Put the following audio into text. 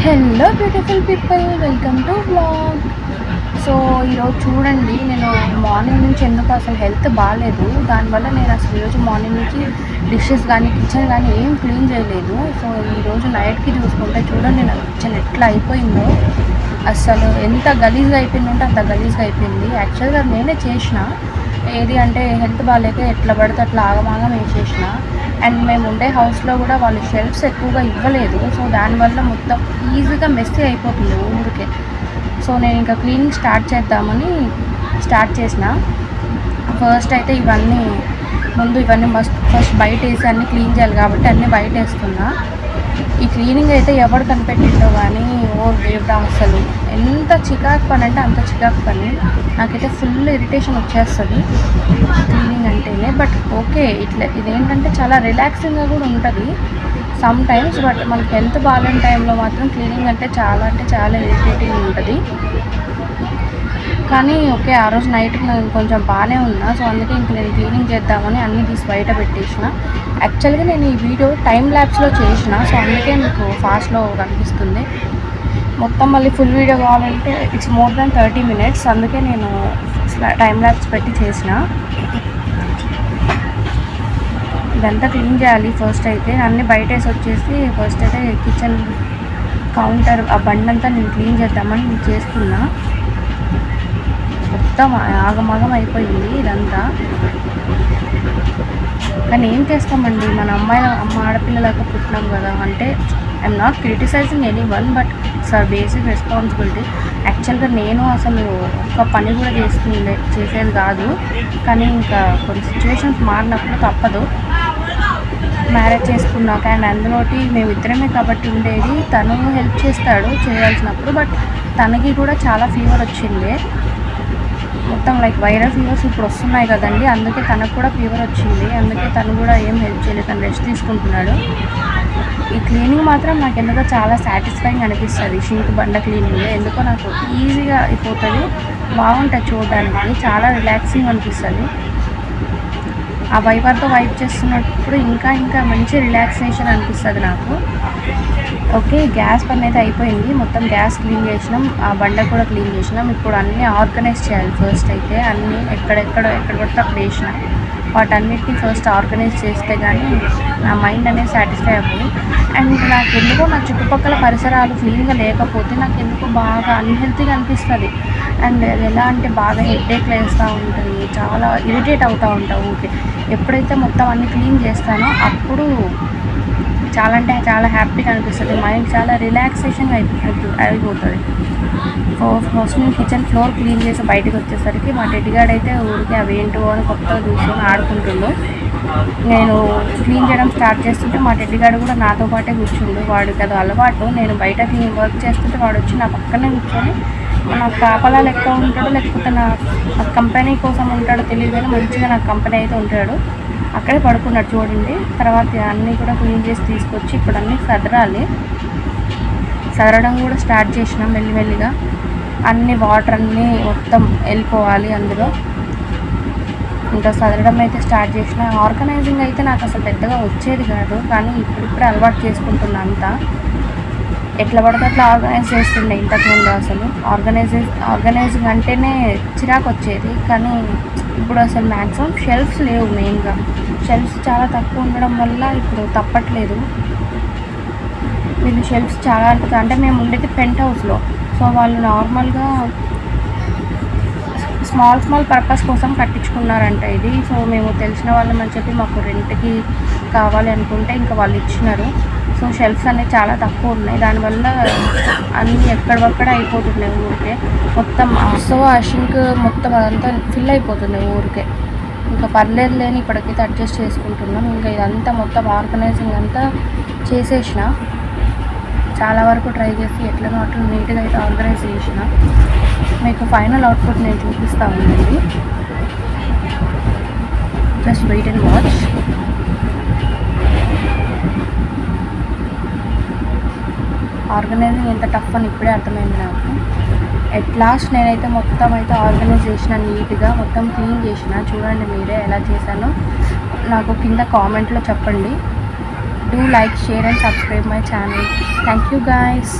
Hello beautiful people, welcome to vlog. So ఈరోజు చూడండి, నేను మార్నింగ్ నుంచి ఎందుకు అసలు హెల్త్ బాగాలేదు. దానివల్ల నేను అసలు ఈరోజు మార్నింగ్ నుంచి డిషెస్ కానీ కిచెన్ కానీ ఏం క్లీన్ చేయలేదు. సో ఈరోజు నైట్కి చూసుకుంటే చూడండి నా కిచెన్ ఎట్లా అయిపోయిందో. అసలు ఎంత గలీజ్గా అయిపోయిందంటే అంత గలీజ్గా అయిపోయింది. యాక్చువల్గా నేనే చేసిన, ఏది అంటే హెల్త్ బాగాలేక ఎట్లా పడితే అట్లా ఆగమాగం వేసేసిన. అండ్ మేము ఉండే హౌస్లో కూడా వాళ్ళు షెల్ఫ్స్ ఎక్కువగా ఇవ్వలేదు. సో దానివల్ల మొత్తం ఈజీగా మెస్సీ అయిపోతుంది ఊరికే. సో నేను ఇంకా క్లీనింగ్ స్టార్ట్ చేద్దామని స్టార్ట్ చేసిన. ఫస్ట్ అయితే ఇవన్నీ ఫస్ట్ బయట వేసి అన్నీ క్లీన్ చేయాలి కాబట్టి అన్నీ బయట వేస్తున్నా. ఈ క్లీనింగ్ అయితే ఎవరు కనిపెట్టిండో కానీ, ఓ దేవుడా, అసలు ఎంత చికాకు పని అంటే అంత చికాకు పని. నాకైతే ఫుల్ ఇరిటేషన్ వచ్చేస్తుంది క్లీనింగ్ అంటేనే. బట్ ఓకే, ఇదేంటంటే చాలా రిలాక్సింగ్గా కూడా ఉంటుంది సమ్ టైమ్స్. బట్ మనకి హెల్త్ బాగాలేని టైంలో మాత్రం క్లీనింగ్ అంటే చాలా ఇరిటేటింగ్ ఉంటుంది. కానీ ఓకే, ఆ రోజు నైట్కి నేను కొంచెం బాగానే ఉన్నా. సో అందుకే ఇంక నేను క్లీనింగ్ చేద్దామని అన్నీ తీసి బయట పెట్టేసిన. యాక్చువల్గా నేను ఈ వీడియో టైం ల్యాబ్స్లో చేసిన, సో అందుకే మీకు ఫాస్ట్లో కనిపిస్తుంది. మొత్తం మళ్ళీ ఫుల్ వీడియో కావాలంటే ఇట్స్ మోర్ దాన్ 30 minutes. అందుకే నేను టైం ల్యాబ్స్ పెట్టి చేసిన. ఇదంతా క్లీన్ చేయాలి. ఫస్ట్ అయితే అన్నీ బయటేసి వచ్చేసి ఫస్ట్ అయితే కిచెన్ కౌంటర్ ఆ బండంతా నేను క్లీన్ చేద్దామని చేస్తున్నా. మొత్తం ఆగమాగం అయిపోయింది ఇదంతా. కానీ ఏం చేస్తామండి, మన ఆడపిల్లలకు పుట్టినాం కదా. అంటే I'm not criticising anyone, but it's our basic responsibility. యాక్చువల్గా నేను అసలు ఒక పని కూడా చేసేది కాదు. కానీ ఇంకా కొన్ని సిచ్యువేషన్స్ మారినప్పుడు తప్పదు. మ్యారేజ్ చేసుకున్నాక అండ్ అందులోటి మేమిద్దరమే కాబట్టి ఉండేది. తను హెల్ప్ చేస్తాడు చేయాల్సినప్పుడు, బట్ తనకి కూడా చాలా ఫీవర్ వచ్చింది. మొత్తం లైక్ వైరల్ ఫీవర్స్ ఇప్పుడు వస్తున్నాయి కదండి, అందుకే తనకు కూడా ఫీవర్ వచ్చింది. అందుకే తను కూడా ఏం హెల్ప్ చేయలేదు, తను రెస్ట్ తీసుకుంటున్నాడు. ఈ క్లీనింగ్ మాత్రం నాకు ఎందుకో చాలా సాటిస్ఫైయింగ్ అనిపిస్తుంది. షింక్ బండ క్లీనింగ్ ఎందుకో నాకు ఈజీగా అయిపోతుంది, బాగుంటుంది చూడడానికి, చాలా రిలాక్సింగ్ అనిపిస్తుంది. ఆ వైపర్తో వైప్ చేస్తున్నప్పుడు ఇంకా మంచి రిలాక్సేషన్ అనిపిస్తుంది నాకు. ఓకే, గ్యాస్ పని అయితే అయిపోయింది. మొత్తం గ్యాస్ క్లీన్ చేసినాం, ఆ బండ కూడా క్లీన్ చేసినాం. ఇప్పుడు అన్నీ ఆర్గనైజ్ చేయాలి. ఫస్ట్ అయితే అన్నీ ఎక్కడ పడితే అక్కడ వేసిన వాటన్నిటిని ఫస్ట్ ఆర్గనైజ్ చేస్తే కానీ నా మైండ్ అనేది సాటిస్ఫై అవ్వదు. అండ్ నాకు ఎందుకో నా చుట్టుపక్కల పరిసరాలు క్లీన్గా లేకపోతే నాకు ఎందుకో బాగా అన్హెల్తీగా అనిపిస్తుంది. అండ్ ఎలా అంటే బాగా హెడేక్ వేస్తూ ఉంటుంది, చాలా ఇరిటేట్ అవుతూ ఉంటావు. ఓకే, ఎప్పుడైతే మొత్తం అన్నీ క్లీన్ చేస్తానో అప్పుడు చాలా అంటే చాలా హ్యాపీగా అనిపిస్తుంది. మైండ్ చాలా రిలాక్సేషన్గా అయిపోతుంది. ఫస్ట్ నేను కిచెన్ ఫ్లోర్ క్లీన్ చేసి బయటకు వచ్చేసరికి మా టెడ్డిగాడు అయితే ఊరికి అవి ఏంటో అని కొత్తగా చూసుకొని ఆడుకుంటుండు. నేను క్లీన్ చేయడం స్టార్ట్ చేస్తుంటే మా టెడ్డిగాడు కూడా నాతో పాటే కూర్చుండు. వాడికి అది అలవాటు. నేను బయట వర్క్ చేస్తుంటే వాడు వచ్చి నా పక్కనే కూర్చొని నాకు కాపలా లెక్క ఉంటాడు, లేకపోతే నా కంపెనీ కోసం ఉంటాడో తెలియదు కానీ మంచిగా నాకు కంపెనీ అయితే ఉంటాడు. అక్కడే పడుకున్నాడు చూడండి. తర్వాత అన్నీ కూడా క్లీన్ చేసి తీసుకొచ్చి ఇప్పుడు అన్నీ సదరడం కూడా స్టార్ట్ చేసినాం మెల్లిమెల్లిగా. అన్ని వాటర్ అన్నీ మొత్తం వెళ్ళిపోవాలి అందులో. ఇంకా సదరడం అయితే స్టార్ట్ చేసిన. ఆర్గనైజింగ్ అయితే నాకు అసలు పెద్దగా వచ్చేది కాదు, కానీ ఇప్పుడిప్పుడే అలవాటు చేసుకుంటున్నా. అంతా ఎట్లా పడితే అట్లా ఆర్గనైజ్ చేస్తుండే ఇంతకుముందు. అసలు ఆర్గనైజింగ్ అంటేనే చిరాకు వచ్చేది. కానీ ఇప్పుడు అసలు మ్యాక్సిమం షెల్ఫ్స్ లేవు. మెయిన్గా షెల్ఫ్స్ చాలా తక్కువ ఉండడం వల్ల ఇప్పుడు తప్పట్లేదు. వీళ్ళు షెల్ఫ్స్ చాలా అంటే మేము ఉండేది పెంట్ హౌస్లో. సో వాళ్ళు నార్మల్గా స్మాల్ పర్పస్ కోసం కట్టించుకున్నారంట ఇది. సో మేము తెలిసిన వాళ్ళం అని చెప్పి మాకు రెంట్కి కావాలి అనుకుంటే ఇంకా వాళ్ళు ఇచ్చినారు. సో షెల్ఫ్స్ అనేవి చాలా తక్కువ ఉన్నాయి, దానివల్ల అన్నీ ఎక్కడొక్కడ అయిపోతున్నాయి ఊరికే మొత్తం. సో ఆ షింక్ మొత్తం అదంతా ఫిల్ అయిపోతుంది ఊరికే. ఇంకా పర్లేదు లేని ఇప్పటికైతే అడ్జస్ట్ చేసుకుంటున్నాం. ఇంకా ఇదంతా మొత్తం ఆర్గనైజింగ్ అంతా చేసేసిన. చాలా వరకు ట్రై చేసి ఎట్లనో అట్లా నీట్గా అయితే ఆర్గనైజ్ చేసిన. మీకు ఫైనల్ అవుట్పుట్ నేను చూపిస్తూ ఉండండి. Just wait and watch. Organising ఎంత టఫ్ అని ఇప్పుడే అర్థమైంది నాకు. ఎట్ లాస్ట్ నేనైతే మొత్తం అయితే ఆర్గనైజ్ చేసిన, నీట్గా మొత్తం క్లీన్ చేసిన. చూడండి మీరే ఎలా చేశానో నాకు కింద కామెంట్లో చెప్పండి. Do like, share and subscribe my channel. Thank you guys.